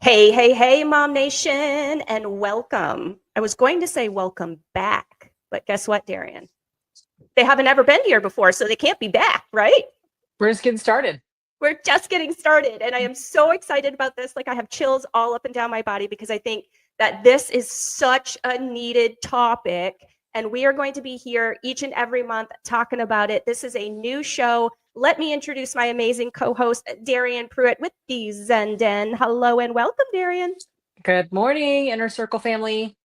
Hey, hey, hey, MOMnation, and welcome. I was going to say welcome back, but guess what, Darien? They haven't ever been here before, so they can't be back, right? We're just getting started. We're just getting started, and I am so excited about this. Like, I have chills all up and down my body because I think that this is such a needed topic, and we are going to be here each and every month talking about it. This is a new show. Let me introduce my amazing co-host, Darien Pruitt with the Zenden. Hello and welcome, Darien. Good morning, Inner Circle family.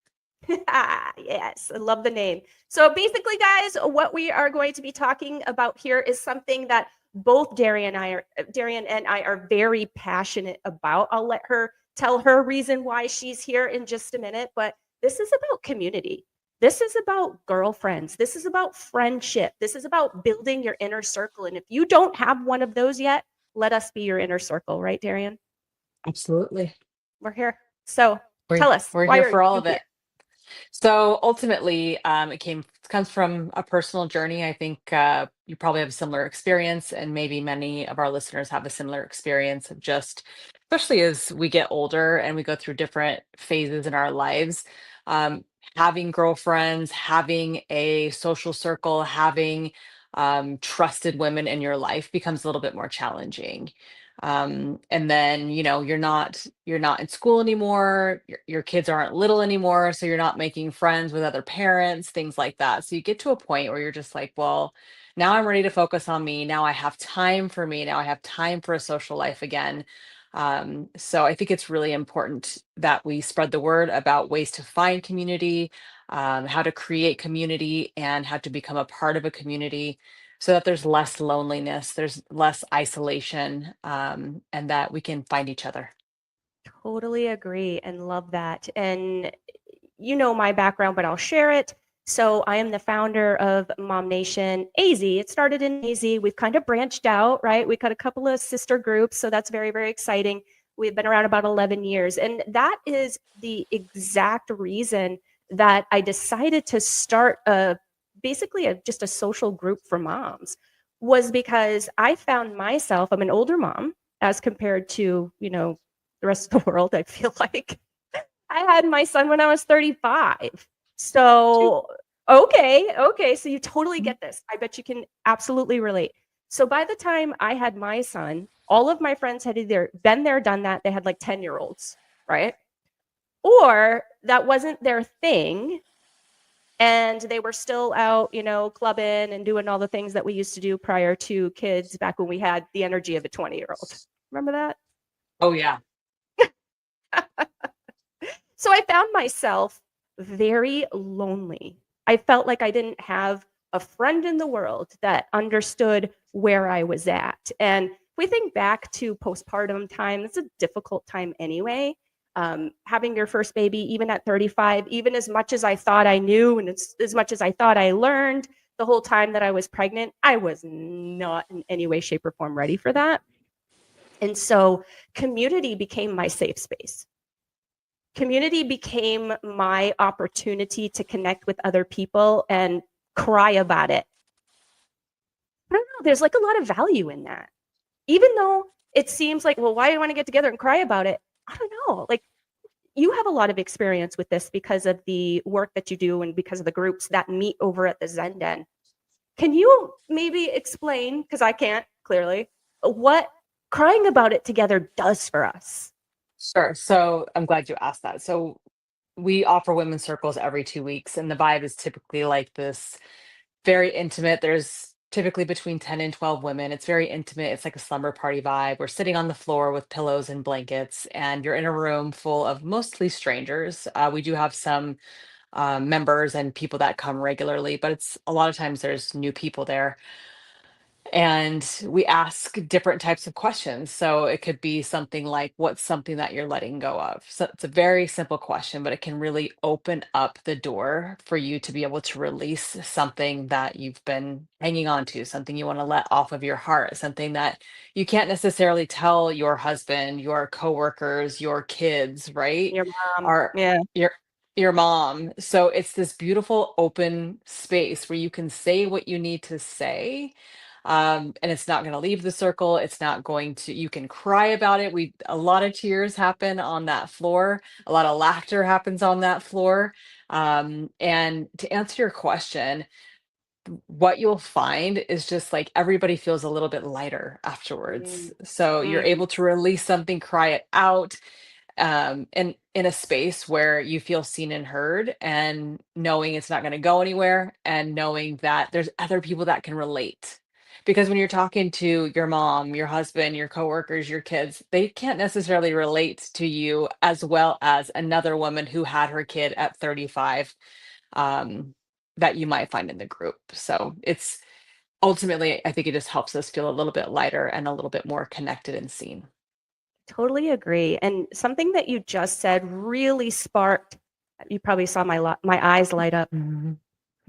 Yes, I love the name. So basically, guys, what we are going to be talking about here is something that both Darien and I are very passionate about. I'll let her tell her reason why she's here in just a minute, but this is about community. This is about girlfriends. This is about friendship. This is about building your inner circle. And if you don't have one of those yet, let us be your inner circle, right, Darien? Absolutely. We're here. So We're tell us, we're why here are for all you of here? it. So ultimately, it comes from a personal journey. I think you probably have a similar experience, and maybe many of our listeners have a similar experience of just, especially as we get older and we go through different phases in our lives. Um, Having girlfriends, having a social circle, having trusted women in your life becomes a little bit more challenging. And then you're not in school anymore, your kids aren't little anymore, so you're not making friends with other parents, things like that. So you get to a point where you're just like, well, now I'm ready to focus on me. Now I have time for me. Now I have time for a social life again. So I think it's really important that we spread the word about ways to find community, how to create community, and how to become a part of a community so that there's less loneliness, there's less isolation, and that we can find each other. Totally agree and love that. And you know my background, but I'll share it. So I am the founder of MOMnation AZ. It started in AZ. We've kind of branched out, right? We got a couple of sister groups, so that's very, very exciting. We've been around about 11 years. And that is the exact reason that I decided to start just a social group for moms was because I found myself, I'm an older mom as compared to, the rest of the world, I feel like. I had my son when I was 35. So, okay. So you totally get this. I bet you can absolutely relate. So by the time I had my son, all of my friends had either been there, done that. They had like 10-year-olds, right? Or that wasn't their thing. And they were still out, clubbing and doing all the things that we used to do prior to kids back when we had the energy of a 20-year-old. Remember that? Oh yeah. So I found myself very lonely. I felt like I didn't have a friend in the world that understood where I was at. And if we think back to postpartum time, it's a difficult time anyway. Having your first baby, even at 35, even as much as I thought I knew and as much as I thought I learned the whole time that I was pregnant, I was not in any way, shape, or form ready for that. And so community became my safe space. Community became my opportunity to connect with other people and cry about it. I don't know. There's like a lot of value in that. Even though it seems like, well, why do you want to get together and cry about it? I don't know. Like, you have a lot of experience with this because of the work that you do and because of the groups that meet over at the Zen Den. Can you maybe explain, because I can't clearly, what crying about it together does for us? Sure. So I'm glad you asked that. So we offer women's circles every 2 weeks, and the vibe is typically like this, very intimate. There's typically between 10 and 12 women. It's very intimate. It's like a slumber party vibe. We're sitting on the floor with pillows and blankets, and you're in a room full of mostly strangers. We do have some members and people that come regularly, but it's a lot of times there's new people there. And we ask different types of questions. So it could be something like, what's something that you're letting go of? So it's a very simple question, but it can really open up the door for you to be able to release something that you've been hanging on to, something you want to let off of your heart, something that you can't necessarily tell your husband, your coworkers, your kids, right? Your mom. Or Yeah. your your mom. So it's this beautiful open space where you can say what you need to say, And it's not going to leave the circle. It's not going to, you can cry about it. A lot of tears happen on that floor. A lot of laughter happens on that floor. And to answer your question, what you'll find is just like everybody feels a little bit lighter afterwards. Mm, So you're mm, able to release something, cry it out, in a space where you feel seen and heard, and knowing it's not going to go anywhere, and knowing that there's other people that can relate. Because when you're talking to your mom, your husband, your coworkers, your kids, they can't necessarily relate to you as well as another woman who had her kid at 35, um, that you might find in the group. So it's ultimately, I think it just helps us feel a little bit lighter and a little bit more connected and seen. totally agree. And something that you just said really sparked, you probably saw my eyes light up. Mhm.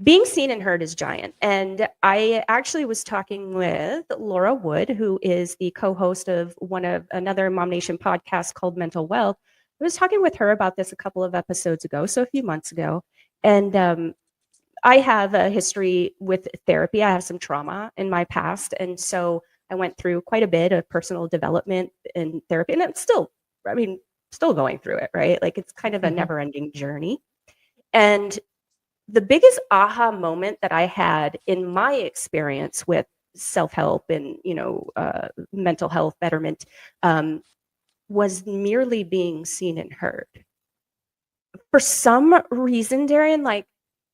Being seen and heard is giant. And I actually was talking with Laura Wood, who is the co-host of another MOMnation podcast called Mental Wealth. I was talking with her about this a couple of episodes ago, so a few months ago. And I have a history with therapy. I have some trauma in my past. And so I went through quite a bit of personal development and therapy. And I'm still, I mean, still going through it, right? Like it's kind of a Mhm. never ending journey. And the biggest aha moment that I had in my experience with self-help and mental health betterment um, was merely being seen and heard. For some reason, Darien, like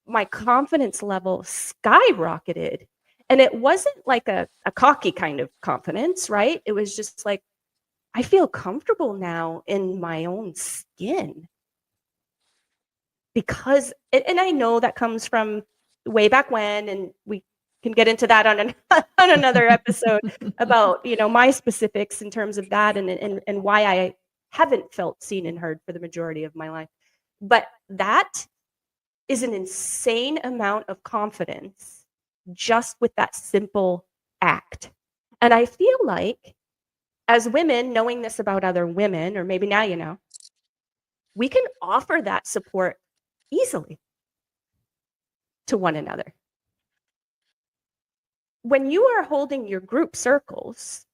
my confidence level skyrocketed. And it wasn't like a cocky kind of confidence, right? It was just like, I feel comfortable now in my own skin because, and I know that comes from way back when, and we can get into that on another episode about, my specifics in terms of that and why I haven't felt seen and heard for the majority of my life. But that is an insane amount of confidence just with that simple act. And I feel like as women, knowing this about other women, or maybe now we can offer that support easily to one another. When you are holding your group circles,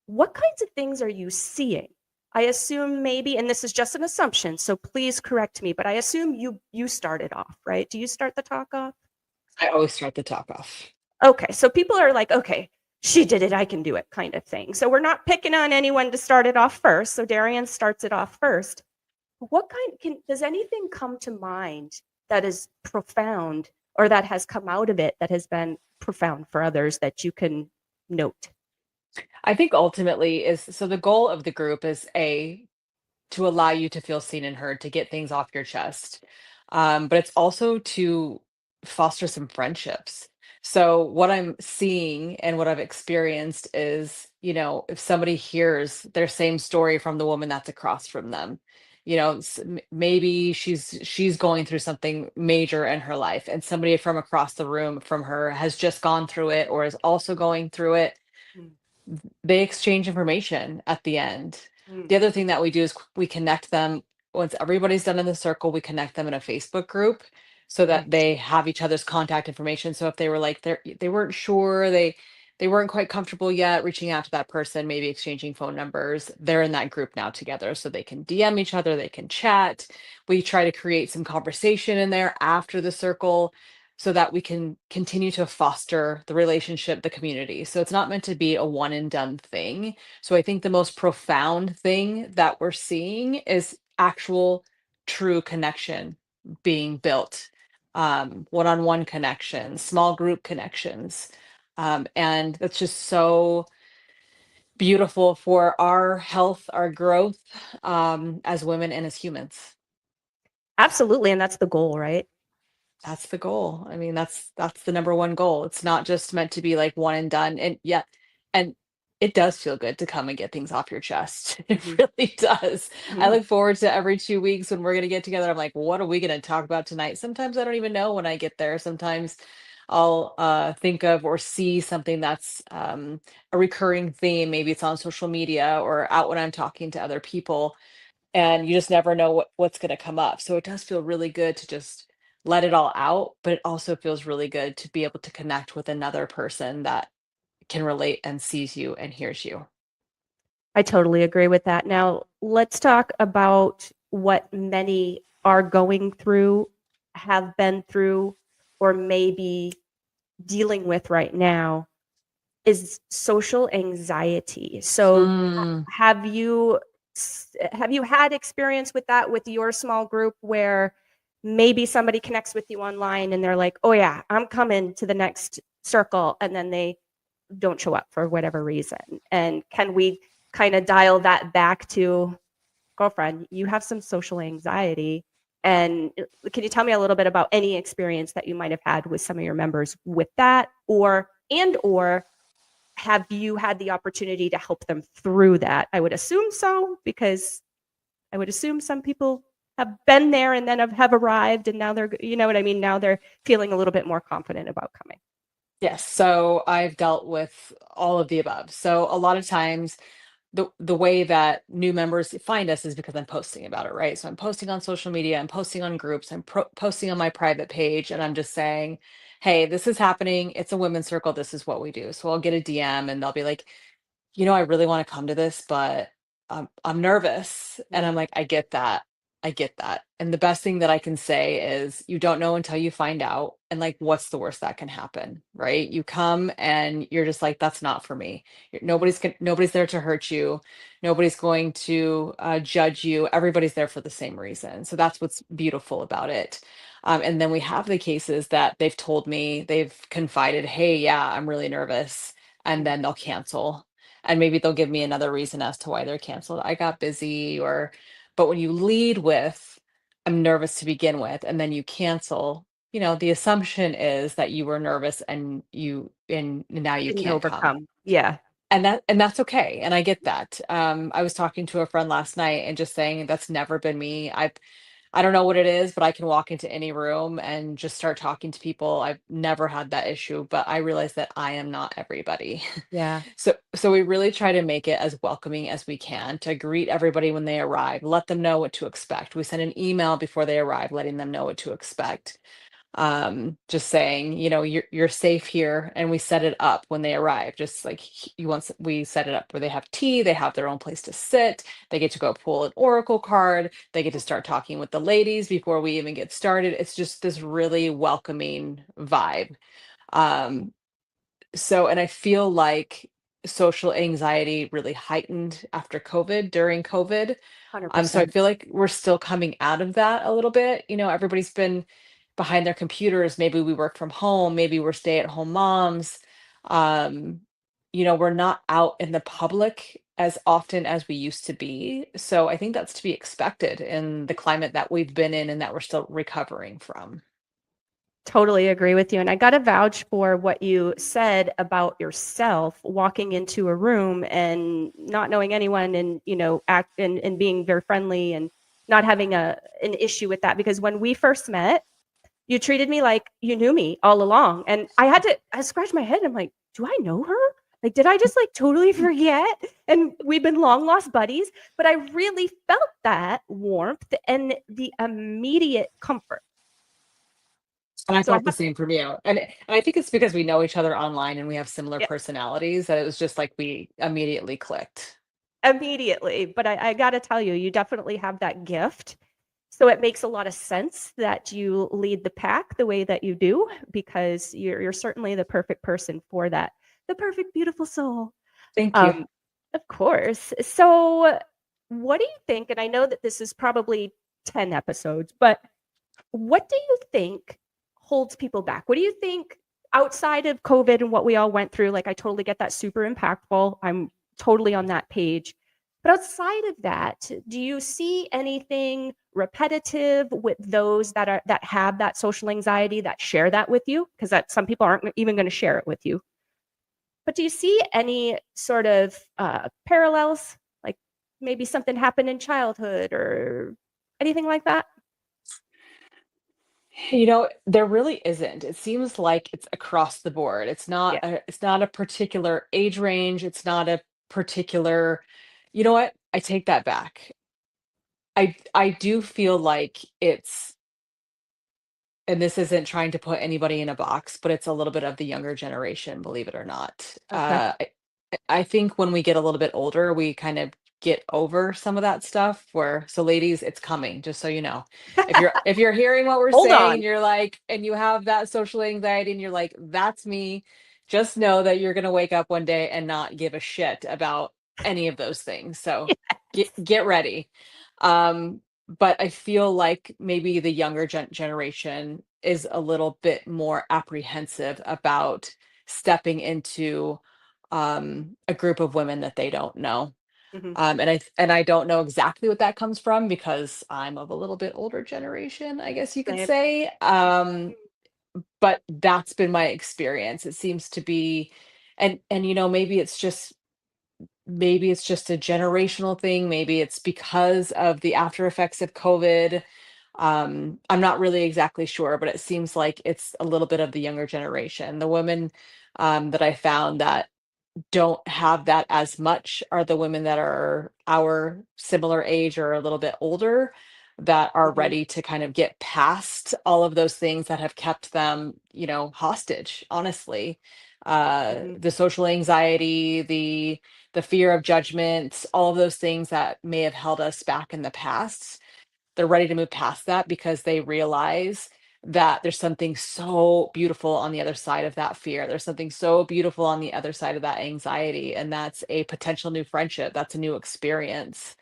what kinds of things are you seeing? I assume maybe, and this is just an assumption, so please correct me, but I assume you started off, right? Do you start the talk off? I always start the talk off. Okay, so people are like, okay, she did it, I can do it, kind of thing. So we're not picking on anyone to start it off first. So Darien starts it off first. What does anything come to mind that is profound or that has come out of it that has been profound for others that you can note? I think ultimately is, so the goal of the group is to allow you to feel seen and heard, to get things off your chest. But it's also to foster some friendships. So what I'm seeing and what I've experienced is, if somebody hears their same story from the woman that's across from them, maybe she's going through something major in her life, and somebody from across the room from her has just gone through it or is also going through it. Mm, They exchange information at the end. mm, The other thing that we do is we connect them. Once everybody's done in the circle, we connect them in a Facebook group so that nice. they have each other's contact information. So if they were like they weren't sure, they weren't quite comfortable yet reaching out to that person, maybe exchanging phone numbers, they're in that group now together, so they can DM each other, they can chat. We try to create some conversation in there after the circle so that we can continue to foster the relationship, the community. So it's not meant to be a one and done thing. So I think the most profound thing that we're seeing is actual true connection being built, one-on-one connections, small group connections. And that's just so beautiful for our health, our growth, as women and as humans. Absolutely. And that's the goal, right? That's the goal. I mean, that's the number one goal. It's not just meant to be like one and done. And yeah, and it does feel good to come and get things off your chest. It Hmm. really does. I Hmm. look forward to every 2 weeks when we're gonna get together. I'm like, what are we gonna talk about tonight? Sometimes I don't even know when I get there. Sometimes I'll think of or see something that's a recurring theme. Maybe it's on social media or out when I'm talking to other people, and you just never know what's going to come up. So it does feel really good to just let it all out, but it also feels really good to be able to connect with another person that can relate and sees you and hears you. I totally agree with that. Now, let's talk about what many are going through, have been through, or maybe dealing with right now is social anxiety. So, Mm, have you have you had experience with that with your small group where maybe somebody connects with you online and they're like, "Oh yeah, I'm coming to the next circle," and then they don't show up for whatever reason? And can we kind of dial that back to, girlfriend, you have some social anxiety? And can you tell me a little bit about any experience that you might have had with some of your members with that, or have you had the opportunity to help them through that? I would assume so, because I would assume some people have been there and then have arrived and now they're, you know what I mean? Now they're feeling a little bit more confident about coming. yes. So I've dealt with all of the above. So a lot of times the way that new members find us is because I'm posting about it, right? So I'm posting on social media, I'm posting on groups, posting on my private page, and I'm just saying, "Hey, this is happening. It's a women's circle. This is what we do." So I'll get a DM, and they'll be like, I really want to come to this, but I'm nervous. And I'm Mm, like, I get that. I get that. And the best thing that I can say is you don't know until you find out. And like, what's the worst that can happen? Right. You come and you're just like, that's not for me. Nobody's there to hurt you. Nobody's going to judge you. Everybody's there for the same reason. So that's what's beautiful about it. And then we have the cases that they've told me, they've confided, hey, yeah, I'm really nervous. And mm, then they'll cancel, and maybe they'll give me another reason as to why they're canceled. I got busy, or but when you lead with, I'm nervous to begin with, and then you cancel, the assumption is that you were nervous and now you didn't can't come. overcome. Yeah. And that's okay. And I get that. I was talking to a friend last night and just saying that's never been me. I don't know what it is, but I can walk into any room and just start talking to people. I've never had that issue, but I realize that I am not everybody. Yeah. So we really try to make it as welcoming as we can to greet everybody when they arrive, let them know what to expect. We send an email before they arrive, letting them know what to expect. Just saying, you're safe here, and we set it up when they arrive. Just like we set it up where they have tea, they have their own place to sit, they get to go pull an oracle card, they get to start talking with the ladies before we even get started. It's just this really welcoming vibe. Um, and I feel like social anxiety really heightened after COVID, during COVID. So I 100%. feel like we're still coming out of that a little bit. Everybody's been behind their computers. Maybe we work from home. Maybe we're stay-at-home moms. Um, we're not out in the public as often as we used to be. So I think that's to be expected in the climate that we've been in and that we're still recovering from. Totally agree with you. And I got to vouch for what you said about yourself walking into a room and not knowing anyone and, act and being very friendly and not having an issue with that. Because when we first met, you treated me like you knew me all along. And I scratched my head. I'm like, do I know her? Like, did I just like totally forget? And we've been long lost buddies, but I really felt that warmth and the immediate comfort. And I So I felt the have, same from you. And I think it's because we know each other online and we have similar yeah, personalities that it was just like we immediately clicked. immediately. But I got to tell you, you definitely have that gift. So it makes a lot of sense that you lead the pack the way that you do, because you're certainly the perfect person for that. The perfect, beautiful soul. Thank you. Um, of course. So, what do you think? And I know that this is probably 10 episodes, but what do you think holds people back? What do you think outside of COVID and what we all went through? Like, I totally get that, super impactful. I'm totally on that page. But outside of that, do you see anything repetitive with those that have that social anxiety, that share that with you? Because that some people aren't even going to share it with you. But do you see any sort of parallels, like maybe something happened in childhood or anything like that? There really isn't. It seems like it's across the board. Yeah, It's not a particular age range. It's not a particular, you know what? I take that back. I do feel like and this isn't trying to put anybody in a box, but it's a little bit of the younger generation, believe it or not. Okay. I think when we get a little bit older, we kind of get over some of that stuff where, so ladies, it's coming, just so you know. If you're hearing what we're Hold saying on. and you're like, and you have that social anxiety and you're like, that's me, just know that you're gonna wake up one day and not give a shit about any of those things. So get ready. Um, but I feel like maybe the younger generation is a little bit more apprehensive about stepping into a group of women that they don't know. Hmm. And I don't know exactly what that comes from because I'm of a little bit older generation, I guess you could Same. say. But that's been my experience. It seems to be, and maybe it's just a generational thing. Maybe it's because of the after effects of COVID. I'm not really exactly sure, but it seems like it's a little bit of the younger generation. The women that I found that don't have that as much are the women that are our similar age or a little bit older, that are Hmm. ready to kind of get past all of those things that have kept them, hostage, honestly. Hmm. The social anxiety, the fear of judgment, all of those things that may have held us back in the past, they're ready to move past that because they realize that there's something so beautiful on the other side of that fear. There's something so beautiful on the other side of that anxiety, and that's a potential new friendship. That's a new experience.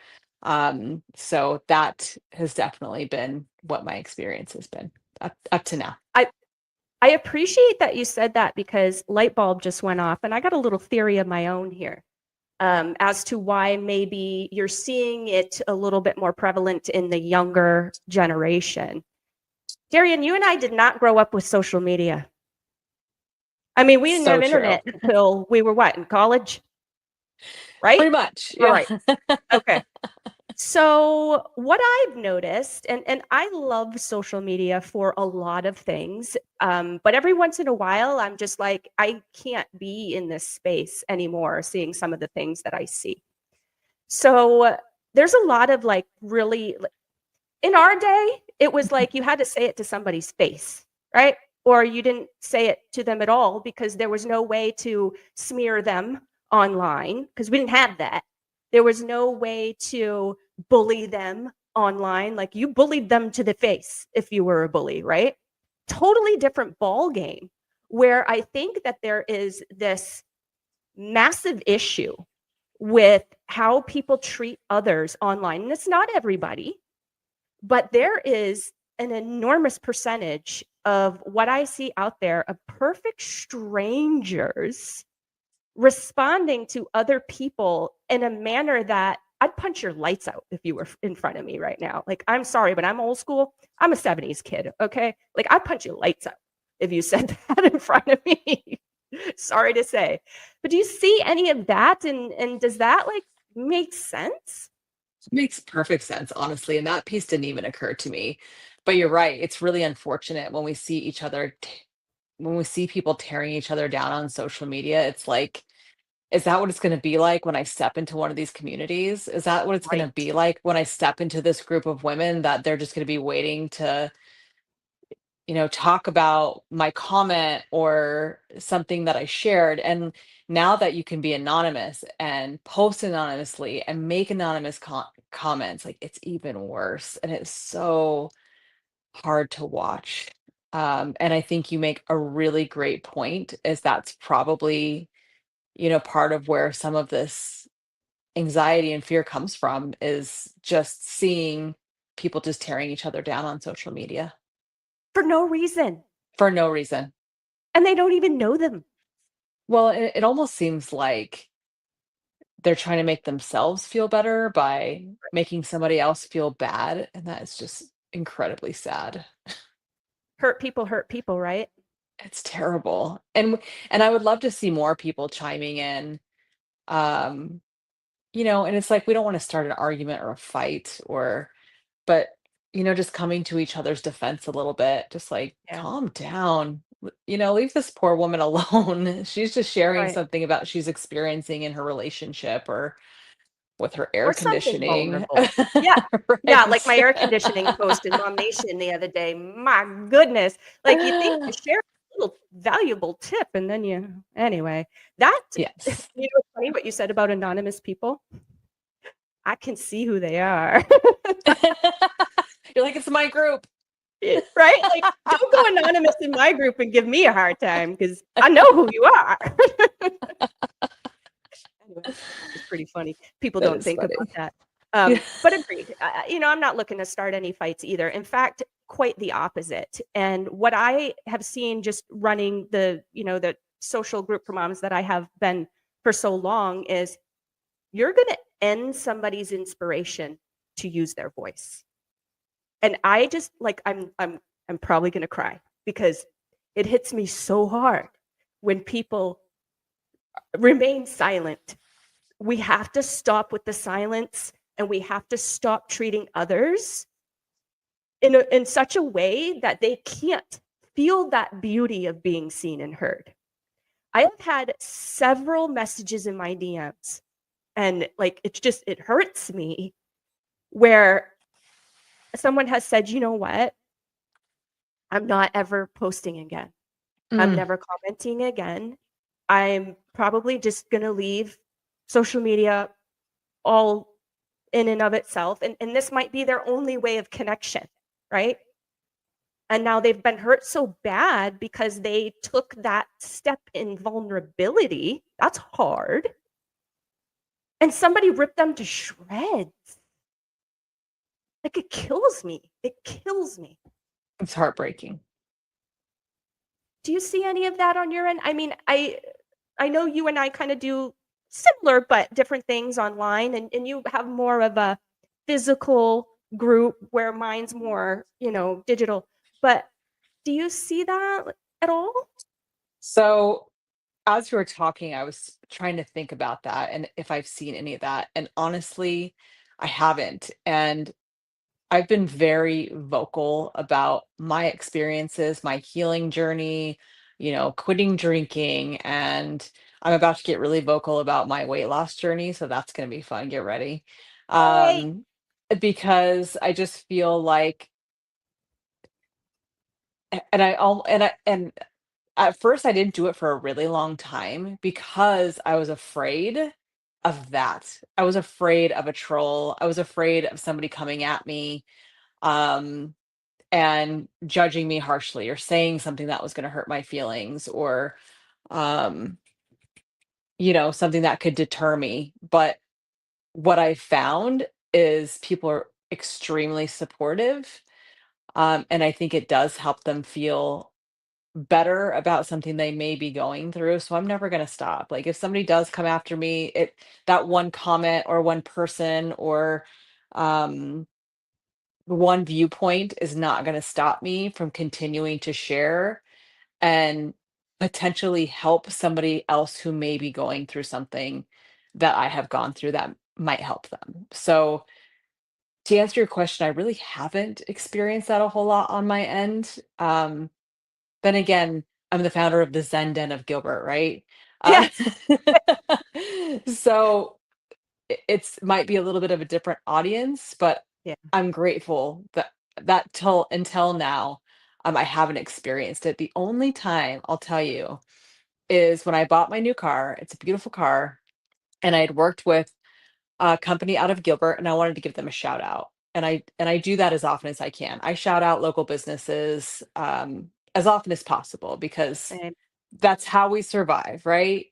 So that has definitely been what my experience has been up to now. I I appreciate that you said that because light bulb just went off, and I got a little theory of my own here, as to why maybe you're seeing it a little bit more prevalent in the younger generation. Darien, you and I did not grow up with social media. I mean, we didn't So have true. internet until we were what, in college, right? Pretty much. All Yeah. right. Okay. So what I've noticed, and I love social media for a lot of things, but every once in a while, I'm just like, I can't be in this space anymore, seeing some of the things that I see. So there's a lot of like really, in our day, it was like you had to say it to somebody's face, right? Or you didn't say it to them at all because there was no way to smear them online because we didn't have that. There was no way to bully them online. Like you bullied them to the face if you were a bully, right? Totally different ball game where I think that there is this massive issue with how people treat others online. And it's not everybody, but there is an enormous percentage of what I see out there of perfect strangers responding to other people in a manner that I'd punch your lights out if you were in front of me right now. Like, I'm sorry, but I'm old school. I'm a 70s kid, okay? Like, I'd punch your lights out if you said that in front of me. Sorry to say. But do you see any of that? And does that like make sense? Makes perfect sense, honestly, and that piece didn't even occur to me. But you're right, it's really unfortunate when we see when we see people tearing each other down on social media. It's like, is that what it's gonna be like when I step into one of these communities? Is that what it's gonna Right. be like when I step into this group of women, that they're just gonna be waiting to, talk about my comment or something that I shared? And now that you can be anonymous and post anonymously and make anonymous comments, like, it's even worse. And it's so hard to watch. And I think you make a really great point, is that's probably, part of where some of this anxiety and fear comes from, is just seeing people just tearing each other down on social media For no reason. for no reason. And they don't even know them. Well, it almost seems like they're trying to make themselves feel better by making somebody else feel bad, and that is just incredibly sad. Hurt people, right? It's terrible. And I would love to see more people chiming in. Um, and it's like we don't want to start an argument or a fight, but just coming to each other's defense a little bit, just like, Yeah. calm down. Leave this poor woman alone. She's just sharing Right. something about she's experiencing in her relationship, or with her air or something conditioning. vulnerable. Yeah. Yeah, like Right. my air conditioning post in MOMnation the other day. My goodness. Like you think you share a little valuable tip and then anyway. That Yes. it's funny what you said about anonymous people. I can see who they are. You're like, it's my group. Right? Like, don't go anonymous in my group and give me a hard time because I know who you are. Anyway, it's pretty funny. People That don't is think about funny. that. Yeah. But agreed. I'm not looking to start any fights either. In fact, quite the opposite. And what I have seen just running the social group for moms that I have been for so long is you're going to end somebody's inspiration to use their voice. And I just like I'm probably going to cry because it hits me so hard when people remain silent. We have to stop with the silence and we have to stop treating others in such a way that they can't feel that beauty of being seen and heard. I have had several messages in my DMs and like it hurts me where someone has said, "You know what? I'm not ever posting again. I'm Mm. never commenting again. I'm probably just going to leave social media all in and of itself. And this might be their only way of connection, right? And now they've been hurt so bad because they took that step in vulnerability. That's hard. And somebody ripped them to shreds. Like it kills me. It kills me. It's heartbreaking. Do you see any of that on your end? I mean, I know you and I kind of do similar but different things online, and you have more of a physical group where mine's more, digital. But do you see that at all? So, as you were talking, I was trying to think about that and if I've seen any of that. And honestly, I haven't. And I've been very vocal about my experiences, my healing journey, quitting drinking. And I'm about to get really vocal about my weight loss journey. So that's going to be fun. Get ready. Hey, Um, because I just feel like, and at first I didn't do it for a really long time because I was afraid of that. I was afraid of a troll. I was afraid of somebody coming at me. Um, and judging me harshly or saying something that was going to hurt my feelings or um something that could deter me. But what I found is people are extremely supportive, and I think it does help them feel better about something they may be going through. So I'm never going to stop. Like if somebody does come after me, that one comment or one person or um one viewpoint is not going to stop me from continuing to share and potentially help somebody else who may be going through something that I have gone through that might help them. So, to answer your question, I really haven't experienced that a whole lot on my end. Then again, I'm the founder of the Zen Den of Gilbert, right? Uh, yes, so it's might be a little bit of a different audience, but yeah, I'm grateful that till until now, I haven't experienced it. The only time I'll tell you is when I bought my new car. It's a beautiful car, and I had worked with a company out of Gilbert, and I wanted to give them a shout out. And I do that as often as I can. I shout out local businesses as often as possible because same. that's how we survive, right?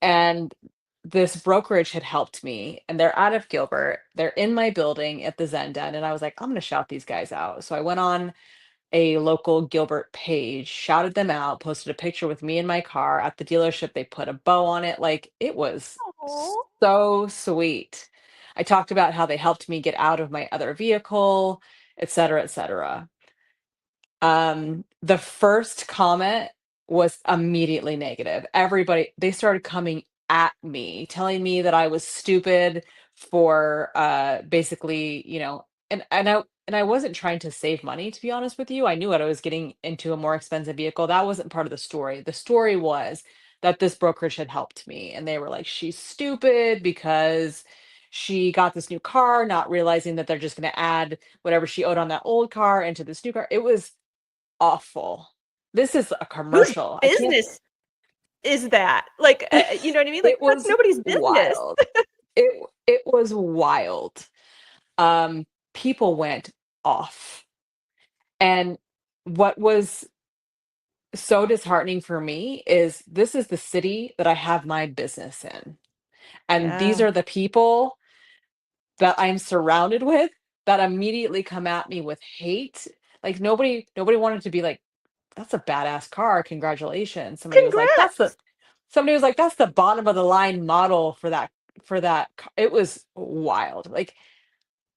And this brokerage had helped me, and they're out of Gilbert. They're in my building at the Zen Den, and I was like, I'm going to shout these guys out. So I went on a local Gilbert page, shouted them out, posted a picture with me in my car at the dealership. They put a bow on it. Like it was Oh, so sweet. I talked about how they helped me get out of my other vehicle, et cetera, et cetera. The first comment was immediately negative. Everybody, they started coming at me, telling me that I was stupid for basically, and I wasn't trying to save money, to be honest with you. I knew what I was getting into a more expensive vehicle. That wasn't part of the story. The story was that this brokerage had helped me, and they were like, she's stupid because she got this new car, not realizing that they're just going to add whatever she owed on that old car into this new car. It was awful. This is a Whose commercial. I can't. business is that? Like, you know what I mean? Like, It that's was nobody's business. wild. It was wild. Um, People went off. And what was so disheartening for me is this is the city that I have my business in. And these Yeah, are the people that I'm surrounded with that immediately come at me with hate. Like nobody wanted to be like, that's a badass car. Congratulations. congrats. Somebody was like, that's the bottom of the line model for that. It was wild. Like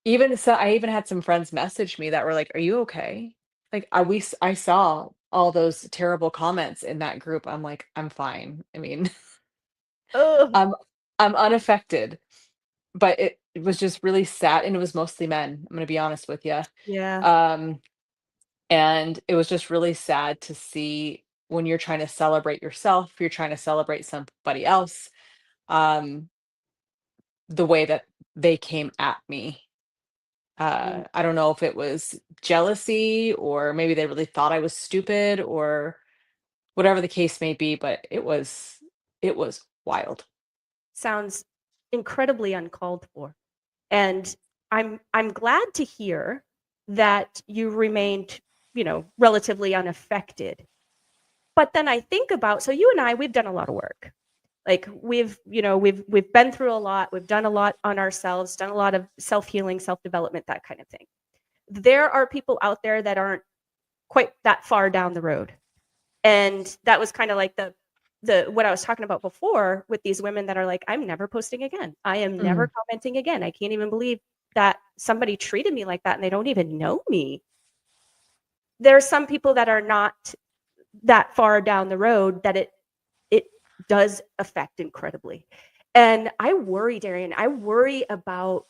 even so, I even had some friends message me that were like, "Are you okay?" Like I saw all those terrible comments in that group. I'm like, I'm fine. I mean, Oh, I'm I'm unaffected, but it was just really sad, and it was mostly men. I'm gonna be honest with you. yeah. Um, and it was just really sad to see when you're trying to celebrate yourself, you're trying to celebrate somebody else, um, the way that they came at me. Mm. I don't know if it was jealousy or maybe they really thought I was stupid or whatever the case may be, but it was wild. Sounds incredibly uncalled for. And I'm glad to hear that you remained, relatively unaffected. But then I think about, so you and I, we've done a lot of work. Like we've been through a lot, we've done a lot on ourselves, done a lot of self-healing, self-development, that kind of thing. There are people out there that aren't quite that far down the road. And that was kind of like the what I was talking about before with these women that are like, I'm never posting again. I am never Mm, commenting again. I can't even believe that somebody treated me like that and they don't even know me. There are some people that are not that far down the road that it does affect incredibly. And I worry, Darien, I worry about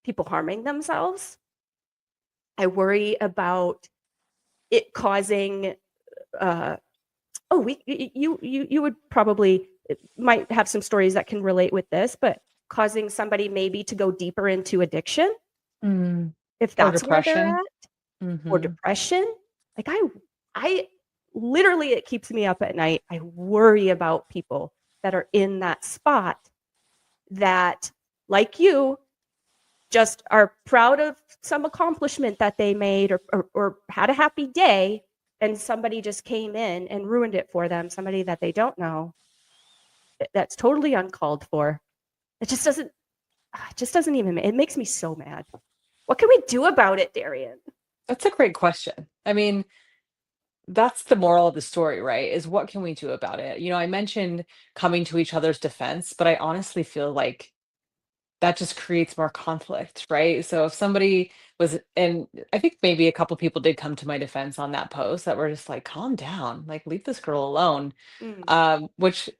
people harming themselves. I worry about it causing uh, oh, you would probably might have some stories that can relate with this, but causing somebody maybe to go deeper into addiction mm. if Or that's where they're depression. at, or Mhm. depression. Like I literally, it keeps me up at night. I worry about people that are in that spot that, like you, just are proud of some accomplishment that they made, or had a happy day, and somebody just came in and ruined it for them, somebody that they don't know. That's totally uncalled for. It just doesn't even, it makes me so mad. What can we do about it, Darian? That's a great question. I mean, that's the moral of the story, right? Is what can we do about it? I mentioned coming to each other's defense, but I honestly feel like that just creates more conflict, right? So if somebody was, and I think maybe a couple people did come to my defense on that post that were just like, calm down, like leave this girl alone. Mm, Which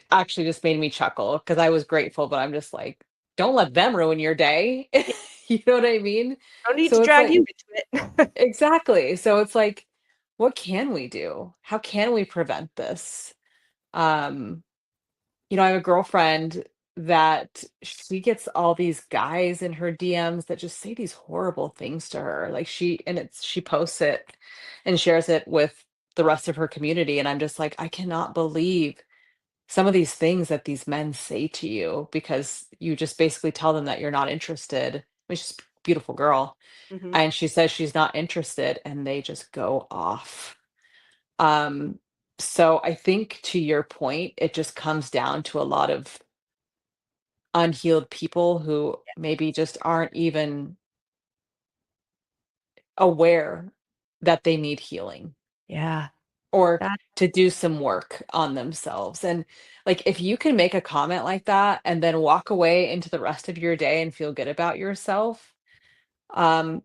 actually just made me chuckle because I was grateful, but I'm just like, don't let them ruin your day. yeah, You know what I mean? no need to So it's drag like, you into it. exactly. So it's like, what can we do? How can we prevent this? Um, I have a girlfriend that she gets all these guys in her DMs that just say these horrible things to her. Like she posts it and shares it with the rest of her community. And I'm just like, I cannot believe some of these things that these men say to you because you just basically tell them that you're not interested. I mean, she's a beautiful girl. Hmm. And she says she's not interested, and they just go off. Um, so I think to your point, it just comes down to a lot of unhealed people who maybe just aren't even aware that they need healing Yeah, or that. to do some work on themselves. And like if you can make a comment like that and then walk away into the rest of your day and feel good about yourself, um,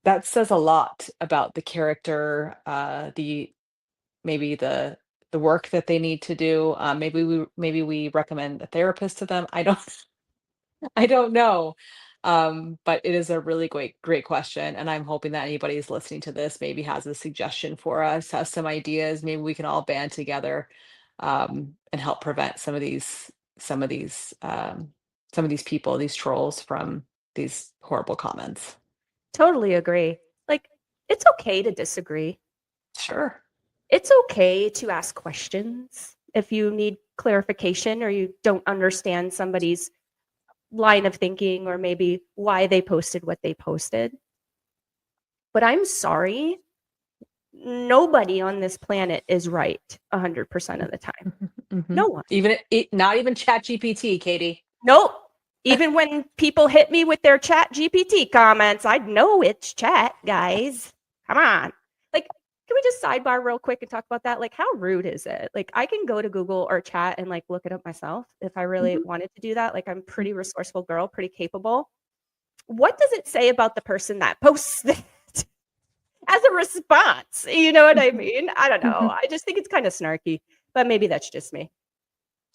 that says a lot about the character, the maybe the work that they need to do. Maybe we recommend a therapist to them. I don't I don't know. But it is a really great question. And I'm hoping that anybody who's listening to this maybe has a suggestion for us, has some ideas. Maybe we can all band together and help prevent some of these some of these people, these trolls from these horrible comments. Totally agree. Like, it's okay to disagree. Sure. It's okay to ask questions if you need clarification or you don't understand somebody's line of thinking or maybe why they posted what they posted. But I'm sorry, nobody on this planet is right 100% of the time. No one. Even not even ChatGPT, Katie. Nope. Even when people hit me with their Chat GPT comments, I know it's chat, guys. Come on. Like, can we just sidebar real quick and talk about that? Like, how rude is it? Like, I can go to Google or chat and like look it up myself if I really wanted to do that. Like, I'm a pretty resourceful girl, pretty capable. What does it say about the person that posts it as a response? You know what I mean? I don't know. I just think it's kind of snarky, but maybe that's just me.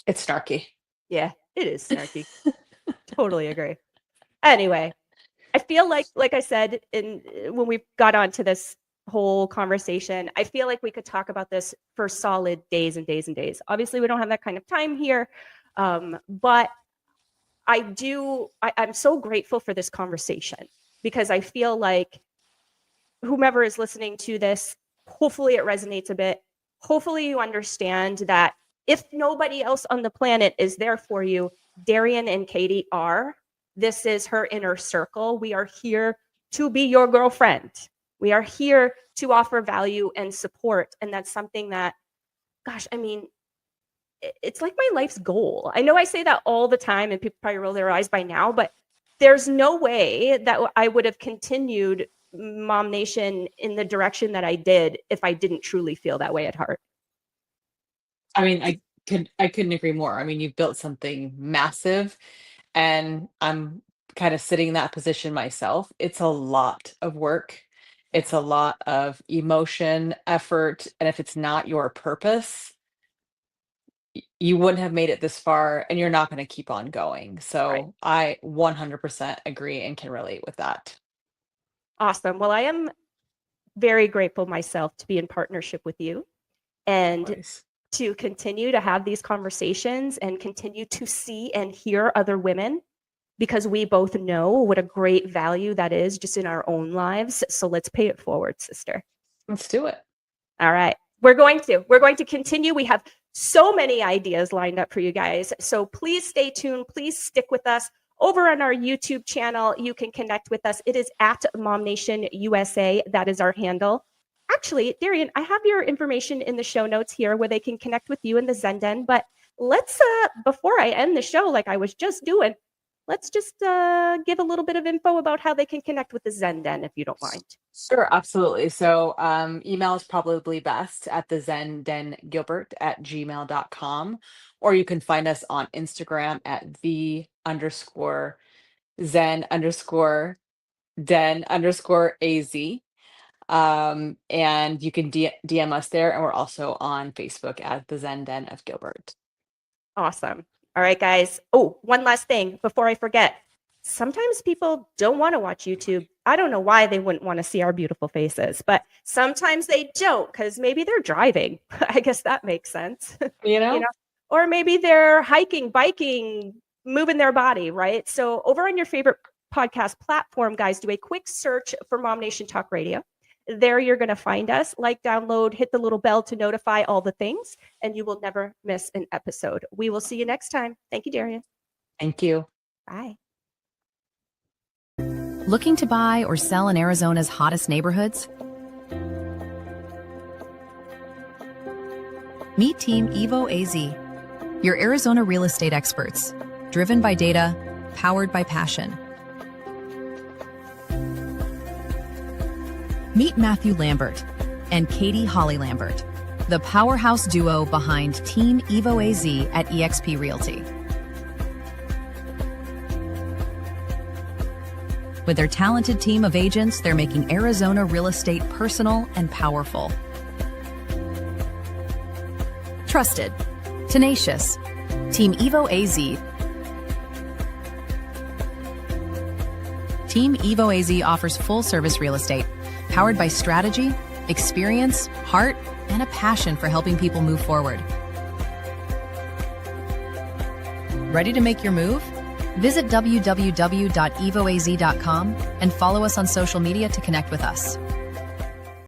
It's snarky. Yeah, it is snarky. Totally agree. Anyway, I feel like I said when we got onto this whole conversation, I feel like we could talk about this for solid days and days and days. Obviously, we don't have that kind of time here, but I'm so grateful for this conversation because I feel like whomever is listening to this, hopefully it resonates a bit. Hopefully you understand that if nobody else on the planet is there for you, Darien and Katie are. This is her inner circle. We are here to be your girlfriend. We are here to offer value and support. And that's something that, gosh, I mean, it's like my life's goal. I know I say that all the time and people probably roll their eyes by now, but there's no way that I would have continued MOMnation in the direction that I did if I didn't truly feel that way at heart. I mean, I couldn't agree more. I mean, you've built something massive, and I'm kind of sitting in that position myself. It's a lot of work. It's a lot of emotion, effort, and if it's not your purpose, you wouldn't have made it this far, and you're not going to keep on going. So Right. I 100% agree and can relate with that. Awesome. Well, I am very grateful myself to be in partnership with you and Always. to continue to have these conversations and continue to see and hear other women because we both know what a great value that is just in our own lives. So let's pay it forward, sister. Let's do it. All right. We're going to continue. We have so many ideas lined up for you guys. So please stay tuned. Please stick with us. Over on our YouTube channel, you can connect with us. It is at MOMnation USA. That is our handle. Actually, Darien, I have your information in the show notes here where they can connect with you in the Zen Den. But let's, before I end the show, like I was just doing, let's just give a little bit of info about how they can connect with the Zen Den, if you don't mind. Sure, absolutely. So email is probably best at the zendengilbert@gmail.com, or you can find us on Instagram at the_zen_den_az. And you can DM us there, and we're also on Facebook at the Zen Den of Gilbert. Awesome. All right, guys. Oh, one last thing before I forget. Sometimes people don't want to watch YouTube. I don't know why they wouldn't want to see our beautiful faces, but sometimes they don't because maybe they're driving. I guess that makes sense. You know? Or maybe they're hiking, biking, moving their body, right? So over on your favorite podcast platform, guys, do a quick search for MOMnation Talk Radio. There you're going to find us. Like, download, hit the little bell to notify all the things, and you will never miss an episode. We will see you next time. Thank you, Darien. Thank you. Bye. Looking to buy or sell in Arizona's hottest neighborhoods? Meet Team EvoAZ, your Arizona real estate experts, driven by data, powered by passion. Meet Matthew Lambert and Katie Holly Lambert, the powerhouse duo behind Team EvoAZ at eXp Realty. With their talented team of agents, they're making Arizona real estate personal and powerful. Trusted, tenacious, Team EvoAZ. Team EvoAZ offers full-service real estate, powered by strategy, experience, heart, and a passion for helping people move forward. Ready to make your move? Visit www.evoaz.com and follow us on social media to connect with us.